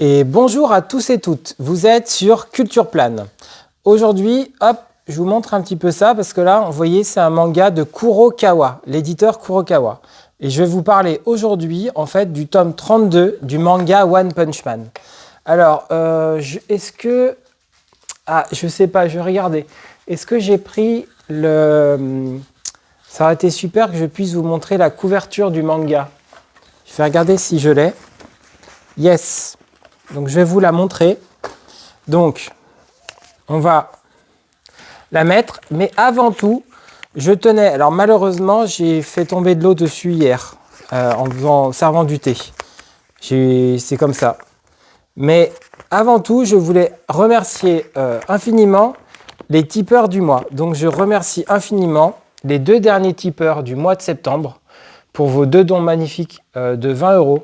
Et bonjour à tous et toutes, vous êtes sur Culture Plane. Aujourd'hui, hop, je vous montre un petit peu ça parce que là, vous voyez, c'est un manga de Kurokawa, l'éditeur Kurokawa. Et je vais vous parler aujourd'hui, en fait, du tome 32 du manga One Punch Man. Alors, est-ce que... Ah, je sais pas, je vais regarder. Est-ce que j'ai pris le... Ça aurait été super que je puisse vous montrer la couverture du manga. Je vais regarder si je l'ai. Yes. Donc, je vais vous la montrer. Donc, on va la mettre. Mais avant tout, je tenais... Alors, malheureusement, j'ai fait tomber de l'eau dessus hier en servant du thé. C'est comme ça. Mais avant tout, je voulais remercier infiniment les tipeurs du mois. Donc, je remercie infiniment les 2 derniers tipeurs du mois de septembre pour vos 2 dons magnifiques de 20 €.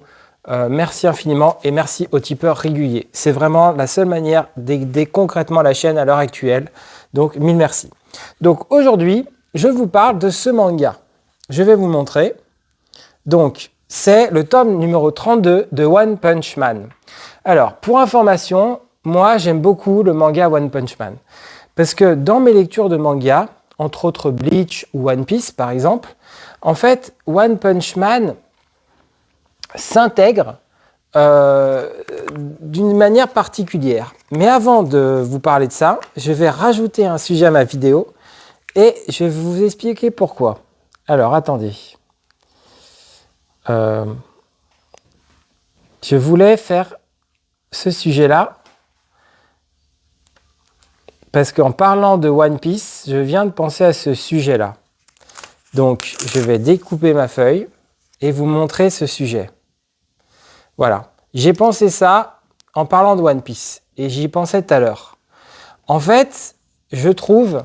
Merci infiniment et merci aux tipeurs réguliers. C'est vraiment la seule manière d'aider concrètement la chaîne à l'heure actuelle. Donc, 1000 merci. Donc, aujourd'hui, je vous parle de ce manga. Je vais vous montrer. Donc, c'est le tome numéro 32 de One Punch Man. Alors, pour information, moi, j'aime beaucoup le manga One Punch Man. Parce que dans mes lectures de manga, entre autres Bleach ou One Piece, par exemple, en fait, One Punch Man s'intègre d'une manière particulière. Mais avant de vous parler de ça, je vais rajouter un sujet à ma vidéo et je vais vous expliquer pourquoi. Alors, attendez. Je voulais faire ce sujet-là parce qu'en parlant de One Piece, je viens de penser à ce sujet-là. Donc, je vais découper ma feuille et vous montrer ce sujet. Voilà. J'ai pensé ça en parlant de One Piece et j'y pensais tout à l'heure. En fait, je trouve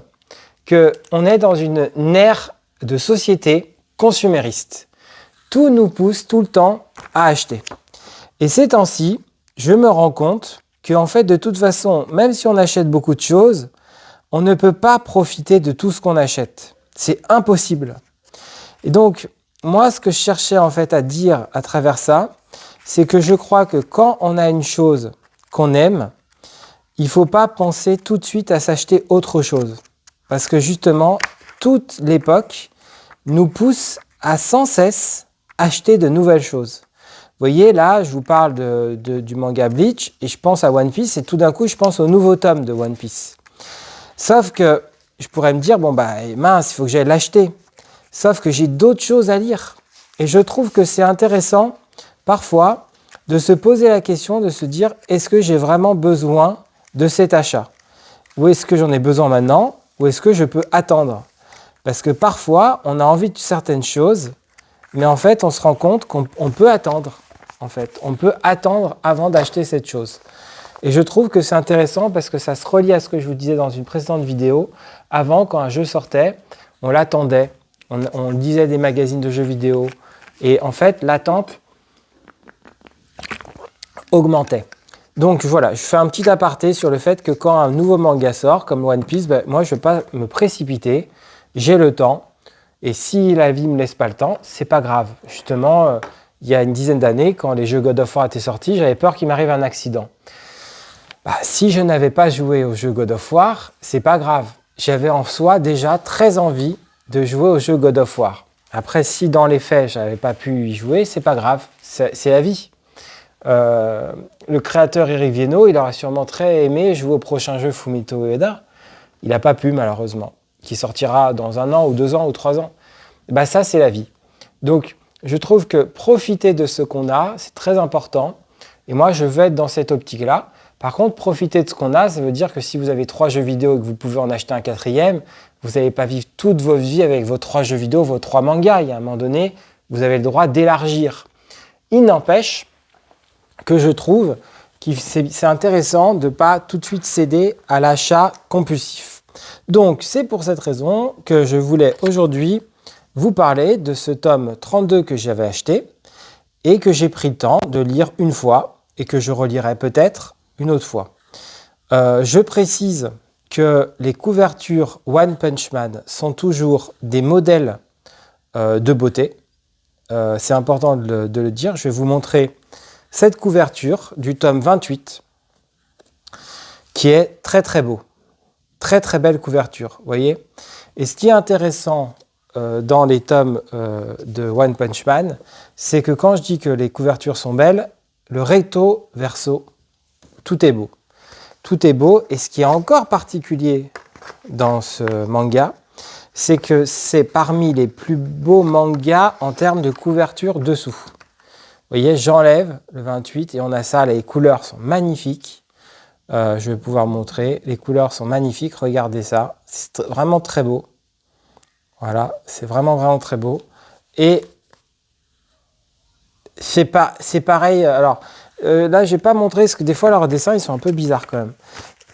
qu'on est dans une ère de société consumériste. Tout nous pousse tout le temps à acheter. Et ces temps-ci, je me rends compte qu'en fait, de toute façon, même si on achète beaucoup de choses, on ne peut pas profiter de tout ce qu'on achète. C'est impossible. Et donc, moi, ce que je cherchais en fait à dire à travers ça, c'est que je crois que quand on a une chose qu'on aime, il ne faut pas penser tout de suite à s'acheter autre chose. Parce que justement, toute l'époque nous pousse à sans cesse acheter de nouvelles choses. Vous voyez, là, je vous parle du manga Bleach et je pense à One Piece et tout d'un coup, je pense au nouveau tome de One Piece. Sauf que je pourrais me dire, bon, bah mince, il faut que j'aille l'acheter. Sauf que j'ai d'autres choses à lire. Et je trouve que c'est intéressant, parfois, de se poser la question, de se dire, est-ce que j'ai vraiment besoin de cet achat? Ou est-ce que j'en ai besoin maintenant? Ou est-ce que je peux attendre? Parce que parfois, on a envie de certaines choses, mais en fait, on se rend compte qu'on peut attendre. En fait, on peut attendre avant d'acheter cette chose. Et je trouve que c'est intéressant parce que ça se relie à ce que je vous disais dans une précédente vidéo. Avant, quand un jeu sortait, on l'attendait. On lisait des magazines de jeux vidéo. Et en fait, l'attente augmentait. Donc voilà, je fais un petit aparté sur le fait que quand un nouveau manga sort, comme One Piece, ben, moi, je ne vais pas me précipiter. J'ai le temps. Et si la vie ne me laisse pas le temps, c'est pas grave. Justement, il y a une dizaine d'années, quand les jeux God of War étaient sortis, j'avais peur qu'il m'arrive un accident. Bah, si je n'avais pas joué aux jeux God of War, c'est pas grave. J'avais en soi déjà très envie de jouer aux jeux God of War. Après, si dans les faits, je n'avais pas pu y jouer, c'est pas grave. C'est la vie. Le créateur Eric Viennot, il aurait sûrement très aimé jouer au prochain jeu Fumito Ueda. Il n'a pas pu, malheureusement. Qui sortira dans 1 an ou 2 ans ou 3 ans. Bah ça, c'est la vie. Donc, je trouve que profiter de ce qu'on a, c'est très important. Et moi, je veux être dans cette optique-là. Par contre, profiter de ce qu'on a, ça veut dire que si vous avez 3 jeux vidéo et que vous pouvez en acheter un 4e, vous n'allez pas vivre toute votre vie avec vos 3 jeux vidéo, vos 3 mangas. Il y a un moment donné, vous avez le droit d'élargir. Il n'empêche que je trouve que c'est intéressant de ne pas tout de suite céder à l'achat compulsif. Donc, c'est pour cette raison que je voulais aujourd'hui vous parler de ce tome 32 que j'avais acheté et que j'ai pris le temps de lire une fois et que je relirai peut-être une autre fois. Je précise que les couvertures One Punch Man sont toujours des modèles de beauté. C'est important de le dire. Je vais vous montrer cette couverture du tome 28, qui est très très beau. Très très belle couverture, vous voyez. Et ce qui est intéressant dans les tomes de One Punch Man, c'est que quand je dis que les couvertures sont belles, le recto verso, tout est beau. Tout est beau, et ce qui est encore particulier dans ce manga, c'est que c'est parmi les plus beaux mangas en termes de couverture dessous. Vous voyez, j'enlève le 28 et on a ça, les couleurs sont magnifiques. Je vais pouvoir montrer, les couleurs sont magnifiques, regardez ça, c'est vraiment très beau. Voilà, c'est vraiment très beau. Et c'est pareil, alors là je n'ai pas montré, parce que des fois leurs dessins ils sont un peu bizarres quand même.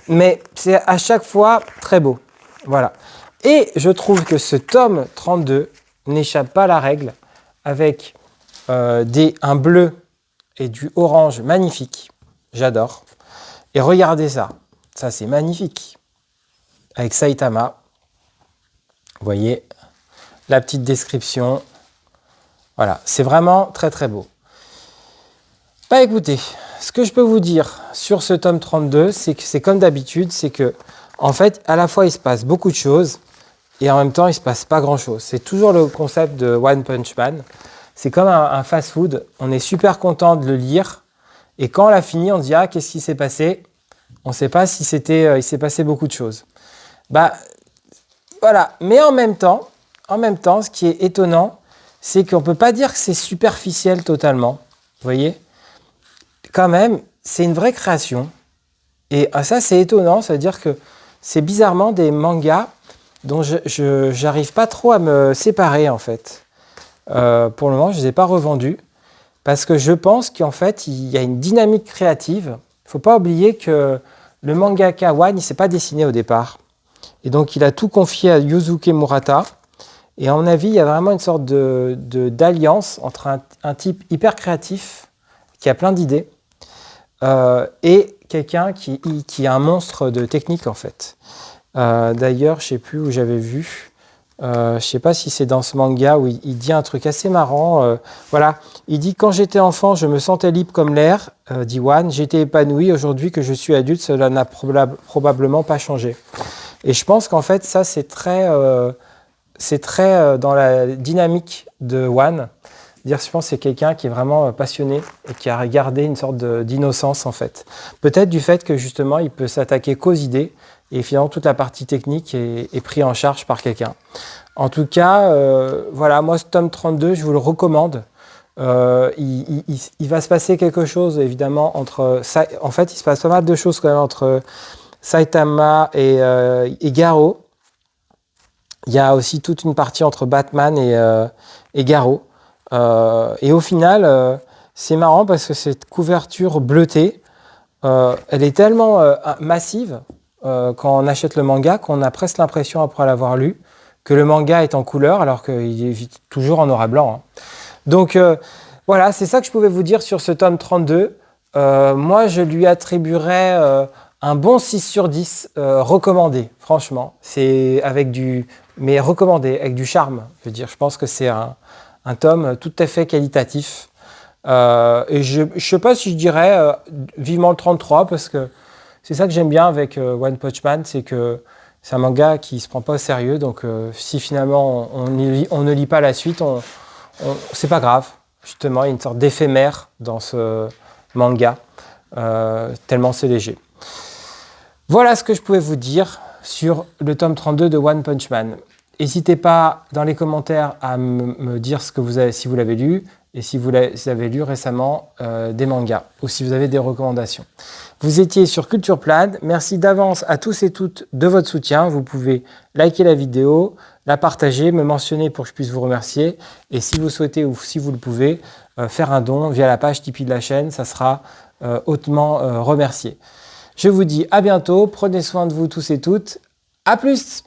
Mais c'est à chaque fois très beau. Voilà. Et je trouve que ce tome 32 n'échappe pas à la règle, avec un bleu et du orange magnifique. J'adore. Et regardez ça. Ça, c'est magnifique. Avec Saitama. Vous voyez la petite description. Voilà. C'est vraiment très très beau. Bah écoutez, ce que je peux vous dire sur ce tome 32, c'est que c'est comme d'habitude, c'est que en fait, à la fois, il se passe beaucoup de choses et en même temps, il ne se passe pas grand-chose. C'est toujours le concept de One Punch Man. C'est comme un fast-food. On est super content de le lire. Et quand on l'a fini, on se dit « Ah, qu'est-ce qui s'est passé ?» On ne sait pas si il s'est passé beaucoup de choses. Bah, voilà. Mais en même temps, ce qui est étonnant, c'est qu'on ne peut pas dire que c'est superficiel totalement. Vous voyez ? Quand même, c'est une vraie création. Et ça, c'est étonnant. C'est-à-dire que c'est bizarrement des mangas dont je n'arrive pas trop à me séparer, en fait. Pour le moment, je ne les ai pas revendus. Parce que je pense qu'en fait, il y a une dynamique créative. Il ne faut pas oublier que le mangaka One, il ne s'est pas dessiné au départ. Et donc, il a tout confié à Yusuke Murata. Et à mon avis, il y a vraiment une sorte d'alliance entre un type hyper créatif, qui a plein d'idées, et quelqu'un qui a un monstre de technique, en fait. D'ailleurs, je ne sais plus où j'avais vu. Je ne sais pas si c'est dans ce manga où il dit un truc assez marrant. Voilà, il dit « Quand j'étais enfant, je me sentais libre comme l'air, dit One. J'étais épanoui. Aujourd'hui que je suis adulte, cela n'a probablement pas changé. » Et je pense qu'en fait, ça, c'est très dans la dynamique de One. Je pense que c'est quelqu'un qui est vraiment passionné et qui a gardé une sorte d'innocence, en fait. Peut-être du fait que, justement, il peut s'attaquer qu'aux idées et finalement, toute la partie technique est prise en charge par quelqu'un. En tout cas, voilà, moi, ce tome 32, je vous le recommande. Il va se passer quelque chose, évidemment, entre... En fait, il se passe pas mal de choses quand même entre Saitama et Garo. Il y a aussi toute une partie entre Batman et Garo. Et au final, c'est marrant parce que cette couverture bleutée, elle est tellement massive quand on achète le manga qu'on a presque l'impression, après l'avoir lu, que le manga est en couleur alors qu'il est toujours en noir et blanc. Hein. Donc voilà, c'est ça que je pouvais vous dire sur ce tome 32. Moi, je lui attribuerais un bon 6 sur 10 recommandé, franchement. C'est mais recommandé, avec du charme. Je veux dire, je pense que c'est un tome tout à fait qualitatif. Et je ne sais pas si je dirais vivement le 33, parce que c'est ça que j'aime bien avec One Punch Man, c'est que c'est un manga qui ne se prend pas au sérieux. Donc si finalement on ne lit pas la suite, c'est pas grave. Justement, il y a une sorte d'éphémère dans ce manga, tellement c'est léger. Voilà ce que je pouvais vous dire sur le tome 32 de One Punch Man. N'hésitez pas dans les commentaires à me dire si vous l'avez lu et si vous avez lu récemment des mangas ou si vous avez des recommandations. Vous étiez sur Culture Plan. Merci d'avance à tous et toutes de votre soutien. Vous pouvez liker la vidéo, la partager, me mentionner pour que je puisse vous remercier. Et si vous souhaitez ou si vous le pouvez, faire un don via la page Tipeee de la chaîne, ça sera hautement remercié. Je vous dis à bientôt. Prenez soin de vous tous et toutes. À plus!